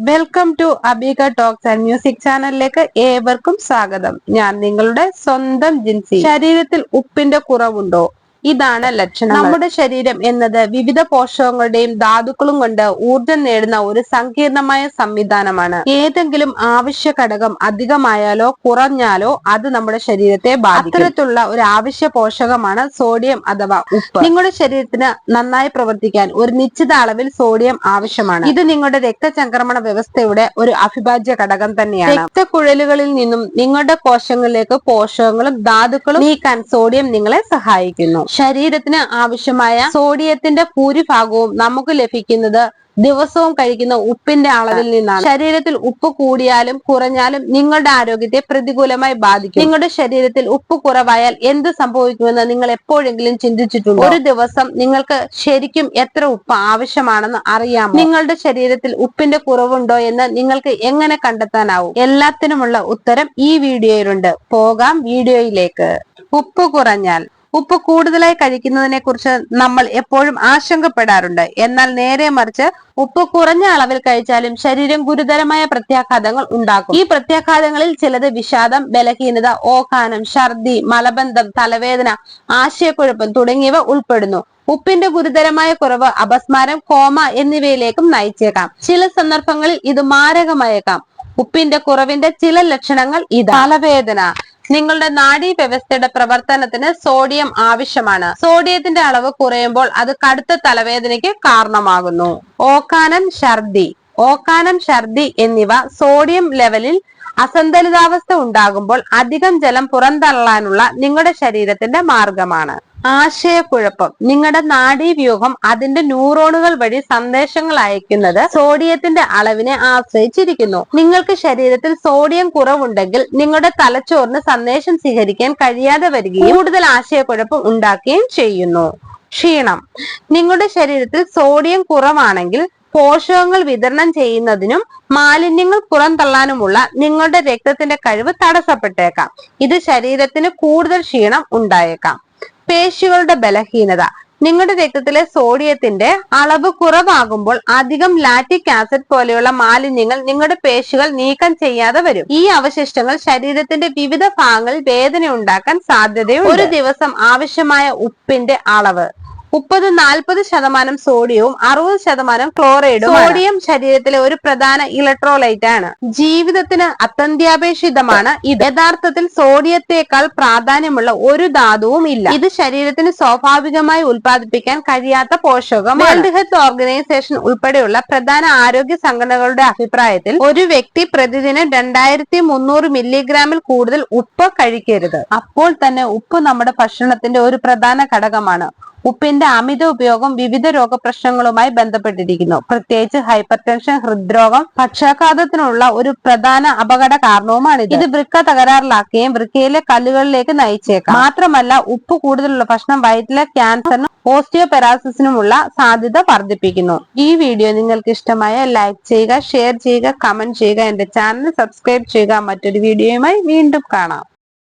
Welcome to Abika talks and music ചാനലിലേക്ക് ഏവർക്കും സ്വാഗതം. ഞാൻ നിങ്ങളുടെ സ്വന്തം ജിൻസി. ശരീരത്തിൽ ഉപ്പിന്റെ കുറവുണ്ടോ? ഇതാണ് ലക്ഷണം. നമ്മുടെ ശരീരം എന്നത് വിവിധ പോഷകങ്ങളുടെയും ധാതുക്കളും കൊണ്ട് ഊർജം നേടുന്ന ഒരു സങ്കീർണമായ സംവിധാനമാണ്. ഏതെങ്കിലും അവശ്യ ഘടകം അധികമായാലോ കുറഞ്ഞാലോ അത് നമ്മുടെ ശരീരത്തെ ബാധിക്കും. അത്തരത്തിലുള്ള ഒരു അവശ്യ പോഷകമാണ് സോഡിയം അഥവാ ഉപ്പ്. നിങ്ങളുടെ ശരീരത്തിന് നന്നായി പ്രവർത്തിക്കാൻ ഒരു നിശ്ചിത അളവിൽ സോഡിയം ആവശ്യമാണ്. ഇത് നിങ്ങളുടെ രക്തചംക്രമണ വ്യവസ്ഥയുടെ ഒരു അവിഭാജ്യ ഘടകം തന്നെയാണ്. രക്തക്കുഴലുകളിൽ നിന്നും നിങ്ങളുടെ കോശങ്ങളിലേക്ക് പോഷകങ്ങളും ധാതുക്കളും നീക്കാൻ സോഡിയം നിങ്ങളെ സഹായിക്കുന്നു. ശരീരത്തിന് ആവശ്യമായ സോഡിയത്തിന്റെ ഭൂരിഭാഗവും നമുക്ക് ലഭിക്കുന്നത് ദിവസവും കഴിക്കുന്ന ഉപ്പിന്റെ അളവിൽ നിന്നാണ്. ശരീരത്തിൽ ഉപ്പ് കൂടിയാലും കുറഞ്ഞാലും നിങ്ങളുടെ ആരോഗ്യത്തെ പ്രതികൂലമായി ബാധിക്കും. നിങ്ങളുടെ ശരീരത്തിൽ ഉപ്പ് കുറവായാൽ എന്ത് സംഭവിക്കുമെന്ന് നിങ്ങൾ എപ്പോഴെങ്കിലും ചിന്തിച്ചിട്ടുണ്ടോ? ഒരു ദിവസം നിങ്ങൾക്ക് ശരിക്കും എത്ര ഉപ്പ് ആവശ്യമാണെന്ന് അറിയാമോ? നിങ്ങളുടെ ശരീരത്തിൽ ഉപ്പിന്റെ കുറവുണ്ടോ എന്ന് നിങ്ങൾക്ക് എങ്ങനെ കണ്ടെത്താനാവും? എല്ലാത്തിനുമുള്ള ഉത്തരം ഈ വീഡിയോയിലുണ്ട്. പോകാം വീഡിയോയിലേക്ക്. ഉപ്പ് കുറഞ്ഞാൽ. ഉപ്പ് കൂടുതലായി കഴിക്കുന്നതിനെ കുറിച്ച് നമ്മൾ എപ്പോഴും ആശങ്കപ്പെടാറുണ്ട്. എന്നാൽ നേരെ മറിച്ച് ഉപ്പ് കുറഞ്ഞ അളവിൽ കഴിച്ചാലും ശരീരം ഗുരുതരമായ പ്രത്യാഘാതങ്ങൾ ഉണ്ടാക്കും. ഈ പ്രത്യാഘാതങ്ങളിൽ ചിലത് വിഷാദം, ബലഹീനത, ഓക്കാനം, ഛർദി, മലബന്ധം, തലവേദന, ആശയക്കുഴപ്പം തുടങ്ങിയവ ഉൾപ്പെടുന്നു. ഉപ്പിന്റെ ഗുരുതരമായ കുറവ് അപസ്മാരം, കോമ എന്നിവയിലേക്കും നയിച്ചേക്കാം. ചില സന്ദർഭങ്ങളിൽ ഇത് മാരകമായേക്കാം. ഉപ്പിന്റെ കുറവിന്റെ ചില ലക്ഷണങ്ങൾ ഇതാ. തലവേദന. നിങ്ങളുടെ നാഡീ വ്യവസ്ഥയുടെ പ്രവർത്തനത്തിന് സോഡിയം ആവശ്യമാണ്. സോഡിയത്തിന്റെ അളവ് കുറയുമ്പോൾ അത് കടുത്ത തലവേദനയ്ക്ക് കാരണമാകുന്നു. ഓക്കാനം, ഛർദി. ഓക്കാനം, ഛർദി എന്നിവ സോഡിയം ലെവലിൽ അസന്തുലിതാവസ്ഥ ഉണ്ടാകുമ്പോൾ അധികം ജലം പുറന്തള്ളാനുള്ള നിങ്ങളുടെ ശരീരത്തിന്റെ മാർഗമാണ്. ആശയക്കുഴപ്പം. നിങ്ങളുടെ നാഡീവ്യൂഹം അതിന്റെ ന്യൂറോണുകൾ വഴി സന്ദേശങ്ങൾ അയക്കുന്നത് സോഡിയത്തിന്റെ അളവിനെ ആശ്രയിച്ചിരിക്കുന്നു. നിങ്ങൾക്ക് ശരീരത്തിൽ സോഡിയം കുറവുണ്ടെങ്കിൽ നിങ്ങളുടെ തലച്ചോറിന് സന്ദേശം സ്വീകരിക്കാൻ കഴിയാതെ വരികയും കൂടുതൽ ആശയക്കുഴപ്പം ഉണ്ടാക്കുകയും ചെയ്യുന്നു. ക്ഷീണം. നിങ്ങളുടെ ശരീരത്തിൽ സോഡിയം കുറവാണെങ്കിൽ പോഷകങ്ങൾ വിതരണം ചെയ്യുന്നതിനും മാലിന്യങ്ങൾ പുറന്തള്ളാനുമുള്ള നിങ്ങളുടെ രക്തത്തിന്റെ കഴിവ് തടസ്സപ്പെട്ടേക്കാം. ഇത് ശരീരത്തിന് കൂടുതൽ ക്ഷീണം ഉണ്ടായേക്കാം. പേശികളുടെ ബലഹീനത. നിങ്ങളുടെ രക്തത്തിലെ സോഡിയത്തിന്റെ അളവ് കുറവാകുമ്പോൾ അധികം ലാക്റ്റിക് ആസിഡ് പോലെയുള്ള മാലിന്യങ്ങൾ നിങ്ങളുടെ പേശികൾ നീക്കം ചെയ്യാതെ വരും. ഈ അവശിഷ്ടങ്ങൾ ശരീരത്തിന്റെ വിവിധ ഭാഗങ്ങളിൽ വേദന ഉണ്ടാക്കാൻ സാധ്യതയുണ്ട്. ഒരു ദിവസം ആവശ്യമായ ഉപ്പിന്റെ അളവ് 30-40% സോഡിയവും 60% ക്ലോറൈഡും. സോഡിയം ശരീരത്തിലെ ഒരു പ്രധാന ഇലക്ട്രോലൈറ്റ് ആണ്. ജീവിതത്തിന് അത്യന്താപേക്ഷിതമാണ് ഇത്. യഥാർത്ഥത്തിൽ സോഡിയത്തെക്കാൾ പ്രാധാന്യമുള്ള ഒരു ധാതുവും ഇല്ല. ഇത് ശരീരത്തിന് സ്വാഭാവികമായി ഉൽപ്പാദിപ്പിക്കാൻ കഴിയാത്ത പോഷകമാണ്. വേൾഡ് ഹെൽത്ത് ഓർഗനൈസേഷൻ ഉൾപ്പെടെയുള്ള പ്രധാന ആരോഗ്യ സംഘടനകളുടെ അഭിപ്രായത്തിൽ ഒരു വ്യക്തി പ്രതിദിനം 2300 മില്ലിഗ്രാമിൽ കൂടുതൽ ഉപ്പ് കഴിക്കരുത്. അപ്പോൾ തന്നെ ഉപ്പ് നമ്മുടെ ഭക്ഷണത്തിന്റെ ഒരു പ്രധാന ഘടകമാണ്. ഉപ്പിന്റെ അമിത ഉപയോഗം വിവിധ രോഗപ്രശ്നങ്ങളുമായി ബന്ധപ്പെട്ടിരിക്കുന്നു. പ്രത്യേകിച്ച് ഹൈപ്പർ ടെൻഷൻ, ഹൃദ്രോഗം, പക്ഷാഘാതത്തിനുള്ള ഒരു പ്രധാന അപകട കാരണവുമാണിത്. ഇത് വൃക്ക തകരാറിലാക്കുകയും വൃക്കയിലെ കല്ലുകളിലേക്ക് നയിച്ചേക്കാം. മാത്രമല്ല ഉപ്പ് കൂടുതലുള്ള ഭക്ഷണം വയറ്റിലെ ക്യാൻസറിനും ഓസ്റ്റിയോപെരാസിസിനുമുള്ള സാധ്യത വർദ്ധിപ്പിക്കുന്നു. ഈ വീഡിയോ നിങ്ങൾക്ക് ഇഷ്ടമായ ലൈക്ക് ചെയ്യുക, ഷെയർ ചെയ്യുക, കമന്റ് ചെയ്യുക. എന്റെ ചാനൽ സബ്സ്ക്രൈബ് ചെയ്യുക. മറ്റൊരു വീഡിയോയുമായി വീണ്ടും കാണാം.